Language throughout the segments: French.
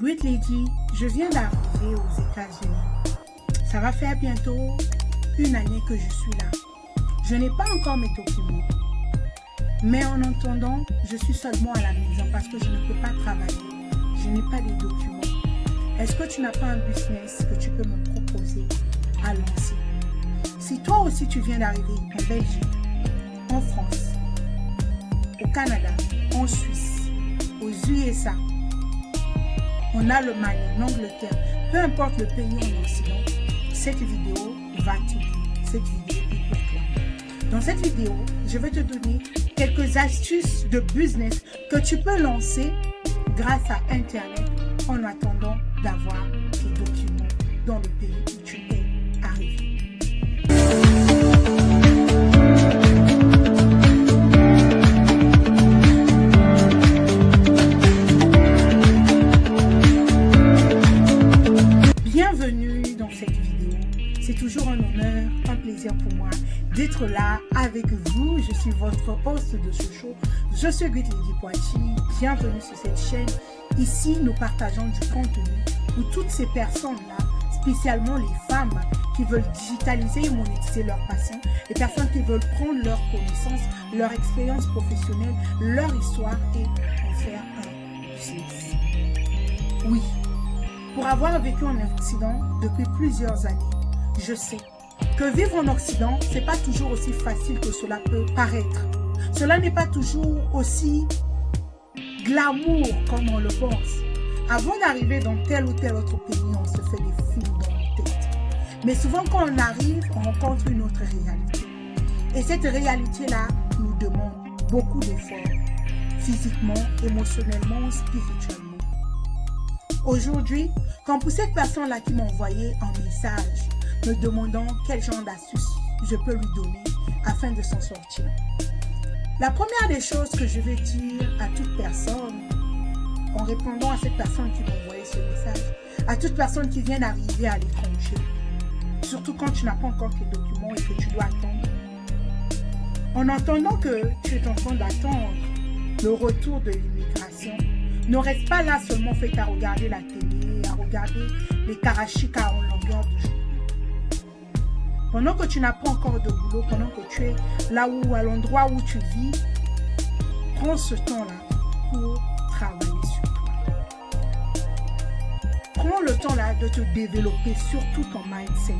Great Lady, je viens d'arriver aux États-Unis. Ça va faire bientôt une année que je suis là. Je n'ai pas encore mes documents. Mais en attendant, je suis seulement à la maison parce que je ne peux pas travailler. Je n'ai pas de documents. Est-ce que tu n'as pas un business que tu peux me proposer à lancer? Si toi aussi tu viens d'arriver en Belgique, en France, au Canada, en Suisse, aux USA, en Allemagne, en Angleterre, peu importe le pays en Occident, cette vidéo va t'aider. Cette vidéo est pour toi. Dans cette vidéo, je vais te donner quelques astuces de business que tu peux lancer grâce à Internet en attendant d'avoir tes documents dans le pays où tu es arrivé. Bienvenue dans cette vidéo. C'est toujours un honneur, un plaisir pour moi d'être là avec vous. Je suis votre host de ce show. Je suis Great Lady Poitiers. Bienvenue sur cette chaîne. Ici, nous partageons du contenu où toutes ces personnes-là, spécialement les femmes qui veulent digitaliser et monétiser leur passion, les personnes qui veulent prendre leurs connaissances, leur expérience professionnelle, leur histoire et en faire un business. Oui, pour avoir vécu en Occident depuis plusieurs années, je sais que vivre en Occident, ce n'est pas toujours aussi facile que cela peut paraître. Cela n'est pas toujours aussi glamour comme on le pense. Avant d'arriver dans tel ou tel autre pays, on se fait des films dans la tête. Mais souvent quand on arrive, on rencontre une autre réalité. Et cette réalité-là nous demande beaucoup d'efforts, physiquement, émotionnellement, spirituellement. Aujourd'hui, quand pour cette personne-là qui m'a envoyé un message me demandant quel genre d'astuce je peux lui donner afin de s'en sortir. La première des choses que je vais dire à toute personne, en répondant à cette personne qui m'a envoyé ce message, à toute personne qui vient d'arriver à l'étranger, surtout quand tu n'as pas encore tes documents et que tu dois attendre, en entendant que tu es en train d'attendre le retour de l'immigration, ne reste pas là seulement fait à regarder la télé, à regarder les karachika en longueur de journée. Pendant que tu n'as pas encore de boulot, pendant que tu es là où, à l'endroit où tu vis, prends ce temps-là pour travailler sur toi. Prends le temps là de te développer, surtout ton mindset.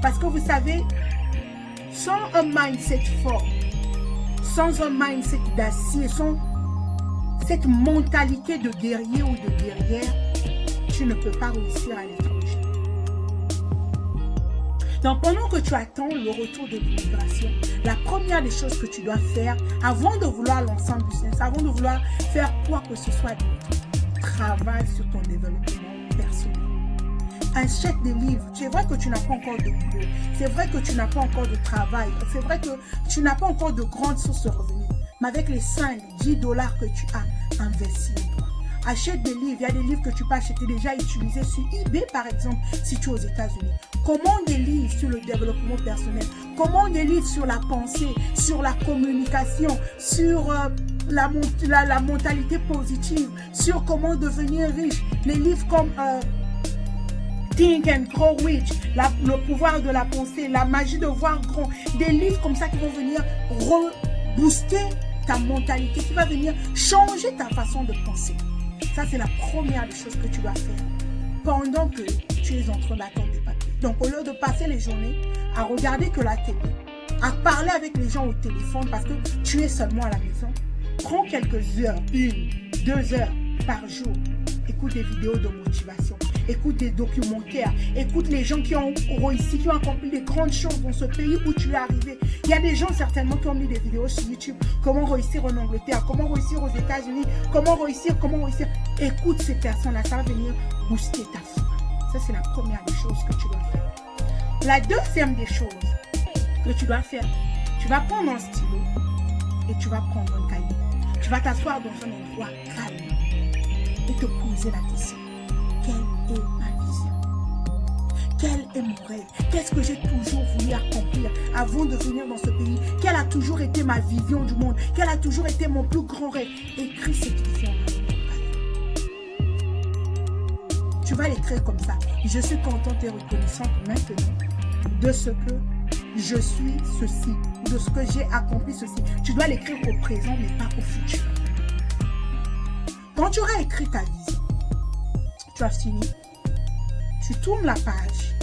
Parce que vous savez, sans un mindset fort, sans un mindset d'acier, sans cette mentalité de guerrier ou de guerrière, tu ne peux pas réussir à l'étranger. Donc, pendant que tu attends le retour de l'immigration, la première des choses que tu dois faire, avant de vouloir lancer un business, avant de vouloir faire quoi que ce soit d'autre, travaille sur ton développement personnel. Achète des livres. C'est vrai que tu n'as pas encore de boulot. C'est vrai que tu n'as pas encore de travail. C'est vrai que tu n'as pas encore de grandes sources de revenus. Mais avec les 5, 10 dollars que tu as, investis en toi. Achète des livres. Il y a des livres que tu peux acheter déjà utilisés sur eBay, par exemple, si tu es aux États-Unis. Commande des livres sur le développement personnel. Commande des livres sur la pensée, sur la communication, sur la mentalité positive, sur comment devenir riche. Les livres comme Think and Grow Rich, le pouvoir de la pensée, la magie de voir grand. Des livres comme ça qui vont venir rebooster ta mentalité, qui va venir changer ta façon de penser. Ça, c'est la première des choses que tu dois faire pendant que tu es en train d'attendre des papiers. Donc, au lieu de passer les journées à regarder que la télé, à parler avec les gens au téléphone parce que tu es seulement à la maison, prends quelques heures, 1, 2 heures par jour. Écoute des vidéos de motivation, écoute des documentaires, écoute les gens qui ont réussi, qui ont accompli des grandes choses dans ce pays où tu es arrivé. Il y a des gens certainement qui ont mis des vidéos sur YouTube, comment réussir en Angleterre, comment réussir aux États-Unis, comment réussir. Écoute ces personnes-là, ça va venir booster ta foi. Ça, c'est la première des choses que tu dois faire. La deuxième des choses que tu dois faire, tu vas prendre un stylo et tu vas prendre un cahier. Tu vas t'asseoir dans un endroit calme et te poser la question. Quelle est ma vision? Quel est mon rêve? Qu'est-ce que j'ai toujours voulu accomplir avant de venir dans ce pays? Quelle a toujours été ma vision du monde? Quel a toujours été mon plus grand rêve? Écris cette vision-là. Tu vas l'écrire comme ça. Je suis contente et reconnaissante maintenant de ce que je suis ceci, de ce que j'ai accompli ceci. Tu dois l'écrire au présent, mais pas au futur. Quand tu auras écrit ta vision, tu as fini, tu tournes la page,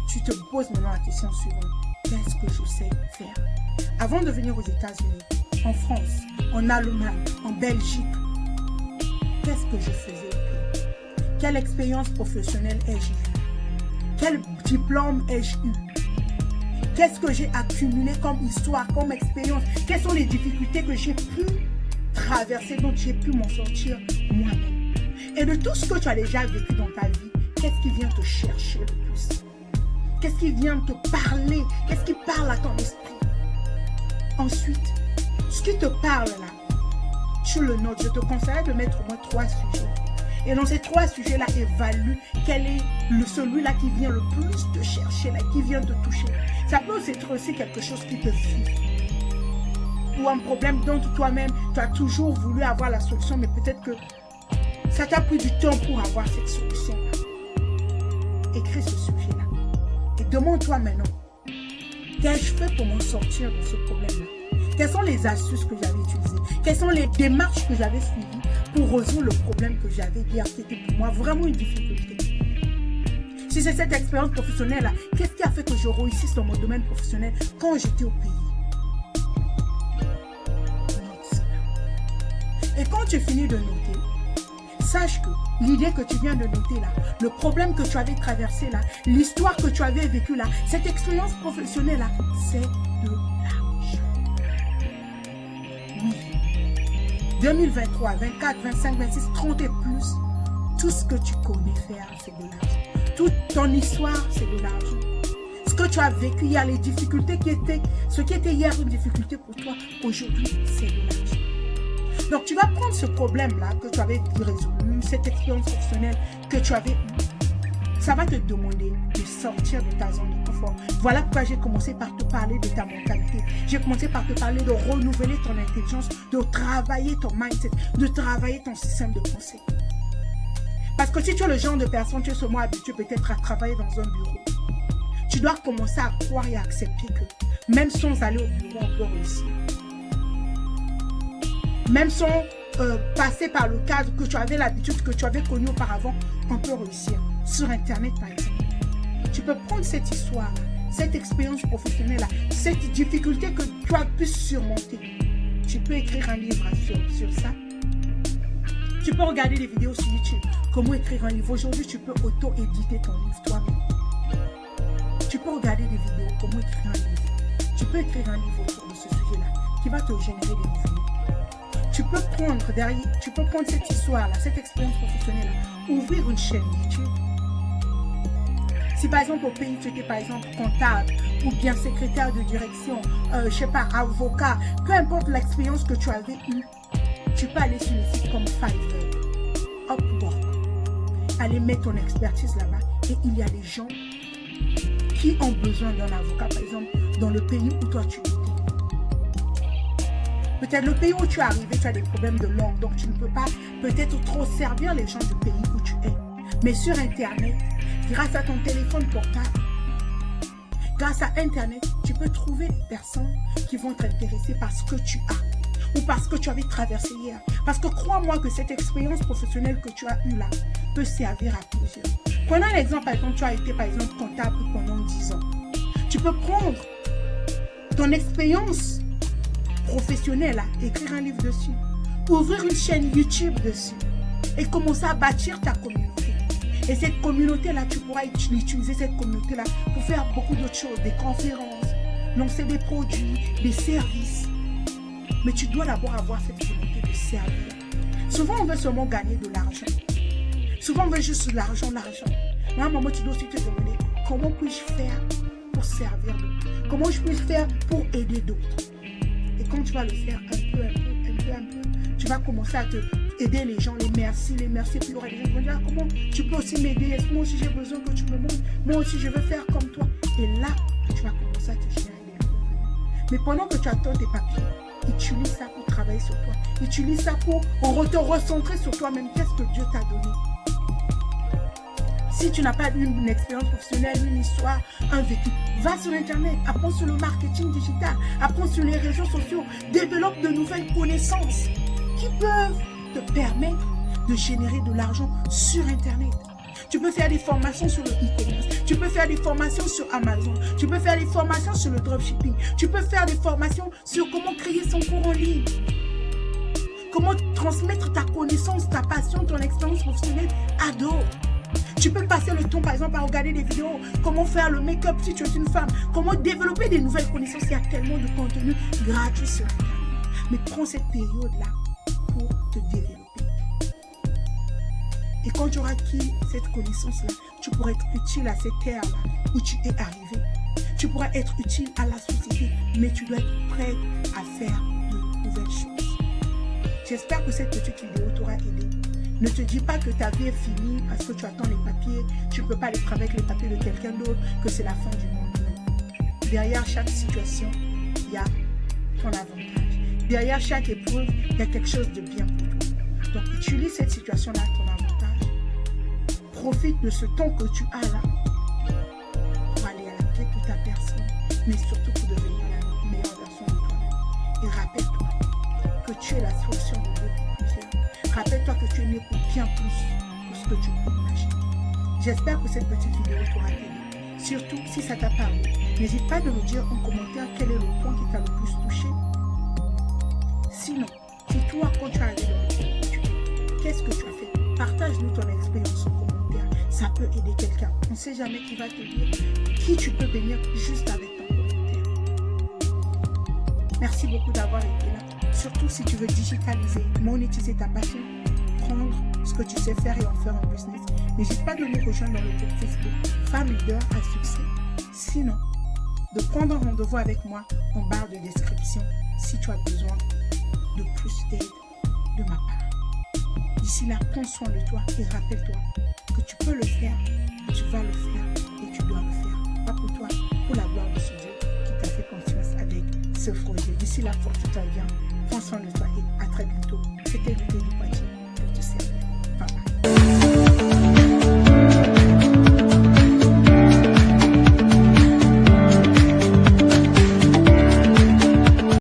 tu te poses maintenant la question suivante. Qu'est-ce que je sais faire? Avant de venir aux États-Unis, en France, en Allemagne, en Belgique, qu'est-ce que je faisais? Quelle expérience professionnelle ai-je eue? Quel diplôme ai-je eu? Qu'est-ce que j'ai accumulé comme histoire, comme expérience? Quelles sont les difficultés que j'ai pu traverser, dont j'ai pu m'en sortir moi-même? Et de tout ce que tu as déjà vécu dans ta vie, qu'est-ce qui vient te chercher le plus? Qu'est-ce qui vient te parler? Qu'est-ce qui parle à ton esprit? Ensuite, ce qui te parle là, tu le notes. Je te conseille de mettre au moins 3 sujets. Et dans ces 3 sujets-là, évalue quel est celui-là qui vient le plus te chercher, là, qui vient te toucher. Ça peut être aussi quelque chose qui te fuit. Ou un problème dont toi-même, tu as toujours voulu avoir la solution, mais peut-être que ça t'a pris du temps pour avoir cette solution-là. Écris ce sujet-là. Et demande-toi maintenant, qu'ai-je fait pour m'en sortir de ce problème-là? Quelles sont les astuces que j'avais utilisées? Quelles sont les démarches que j'avais suivies pour résoudre le problème que j'avais hier, qui était pour moi vraiment une difficulté? Si c'est cette expérience professionnelle-là, qu'est-ce qui a fait que je réussisse dans mon domaine professionnel quand j'étais au pays? Note cela. Et quand tu finis de noter, sache que l'idée que tu viens de noter là, le problème que tu avais traversé là, l'histoire que tu avais vécue là, cette expérience professionnelle là, c'est de l'argent. Oui. 2023, 24, 25, 26, 30 et plus, tout ce que tu connais faire, c'est de l'argent. Toute ton histoire, c'est de l'argent. Ce que tu as vécu hier, les difficultés ce qui était hier une difficulté pour toi, aujourd'hui, c'est de l'argent. Donc, tu vas prendre ce problème-là que tu avais résolu, cette expérience professionnelle que tu avais eue. Ça va te demander de sortir de ta zone de confort. Voilà pourquoi j'ai commencé par te parler de ta mentalité. J'ai commencé par te parler de renouveler ton intelligence, de travailler ton mindset, de travailler ton système de pensée. Parce que si tu es le genre de personne, tu es seulement habitué peut-être à travailler dans un bureau. Tu dois commencer à croire et à accepter que même sans aller au bureau, on peut réussir. Même sans passer par le cadre que tu avais l'habitude, que tu avais connu auparavant, on peut réussir. Sur Internet, par exemple. Tu peux prendre cette histoire-là, cette expérience professionnelle-là, cette difficulté que tu as pu surmonter. Tu peux écrire un livre sur ça. Tu peux regarder des vidéos sur YouTube. Comment écrire un livre. Aujourd'hui, tu peux auto-éditer ton livre toi-même. Tu peux regarder des vidéos. Comment écrire un livre. Tu peux écrire un livre autour de ce sujet-là qui va te générer des revenus. Tu peux prendre cette histoire-là, cette expérience professionnelle-là, ouvrir une chaîne YouTube. Si par exemple au pays, tu étais par exemple comptable ou bien secrétaire de direction, je sais pas, avocat, peu importe l'expérience que tu avais eue, tu peux aller sur les sites comme Fiverr, Upwork, aller mettre ton expertise là-bas et il y a des gens qui ont besoin d'un avocat, par exemple, dans le pays où toi tu étais. Peut-être le pays où tu es arrivé, tu as des problèmes de langue, donc tu ne peux pas peut-être trop servir les gens du pays où tu es. Mais sur Internet, grâce à ton téléphone portable, grâce à Internet, tu peux trouver des personnes qui vont être intéressées par ce que tu as ou parce que tu avais traversé hier. Parce que crois-moi que cette expérience professionnelle que tu as eue là peut servir à plusieurs. Prenons l'exemple, par exemple, tu as été par exemple comptable pendant 10 ans. Tu peux prendre ton expérience professionnelle là, écrire un livre dessus, ouvrir une chaîne YouTube dessus et commencer à bâtir ta communauté. Et cette communauté-là, tu pourras utiliser cette communauté-là pour faire beaucoup d'autres choses, des conférences, lancer des produits, des services. Mais tu dois d'abord avoir cette volonté de servir. Souvent, on veut seulement gagner de l'argent. Souvent, on veut juste l'argent. Mais à un moment, tu dois aussi te demander comment puis-je faire pour servir d'autres? Comment je puis faire pour aider d'autres? Et quand tu vas le faire un peu, tu vas commencer à aider les gens, les merci, puis il y aura des gens qui vont dire comment tu peux aussi m'aider, moi aussi j'ai besoin que tu me montres, moi aussi je veux faire comme toi. Et là, tu vas commencer à te générer des revenus. Mais pendant que tu attends tes papiers, utilise ça pour travailler sur toi. Utilise ça pour te recentrer sur toi-même. Qu'est-ce que Dieu t'a donné? Si tu n'as pas une expérience professionnelle, une histoire, un vécu, va sur Internet, apprends sur le marketing digital, apprends sur les réseaux sociaux, développe de nouvelles connaissances qui peuvent te permettre de générer de l'argent sur Internet. Tu peux faire des formations sur le e-commerce, tu peux faire des formations sur Amazon, tu peux faire des formations sur le dropshipping, tu peux faire des formations sur comment créer son cours en ligne, comment transmettre ta connaissance, ta passion, ton expérience professionnelle à d'autres. Tu peux passer le temps, par exemple, à regarder des vidéos, comment faire le make-up si tu es une femme, comment développer des nouvelles connaissances. Il y a tellement de contenu gratuit sur Internet. Mais prends cette période-là pour te développer. Et quand tu auras acquis cette connaissance-là, tu pourras être utile à cette ère-là où tu es arrivé. Tu pourras être utile à la société, mais tu dois être prêt à faire de nouvelles choses. J'espère que cette petite vidéo t'aura aidé. Ne te dis pas que ta vie est finie parce que tu attends les papiers, tu ne peux pas aller travailler avec les papiers de quelqu'un d'autre, que c'est la fin du monde. Non. Derrière chaque situation, il y a ton avantage. Derrière chaque épreuve, il y a quelque chose de bien pour toi. Donc, utilise cette situation-là à ton avantage. Profite de ce temps que tu as là pour aller à la quête de ta personne, mais surtout pour devenir la meilleure version de toi-même. Et rappelle-toi que tu es la solution de beaucoup plusieurs. Rappelle-toi que tu es né pour bien plus que ce que tu peux imaginer. J'espère que cette petite vidéo t'aura aidé. Surtout si ça t'a parlé. N'hésite pas de me dire en commentaire quel est le point qui t'a le plus touché. Sinon, si toi, quand tu as arrivé dans le qu'est-ce que tu as fait? Partage-nous ton expérience en commentaire. Ça peut aider quelqu'un. On ne sait jamais qui va te dire qui tu peux bénir juste avec ton commentaire. Merci beaucoup d'avoir été là. Surtout si tu veux digitaliser, monétiser ta passion, prendre ce que tu sais faire et en faire un business. N'hésite pas de nous rejoindre dans le groupe Facebook Femme Leader à succès. Sinon, de prendre un rendez-vous avec moi en barre de description si tu as besoin de plus d'aide de ma part. D'ici là, prends soin de toi et rappelle-toi que tu peux le faire, tu vas le faire et tu dois le faire. Pas pour toi, pour la gloire de ce Dieu qui t'a fait confiance avec ce projet. D'ici là, porte-toi bien, prends soin de toi.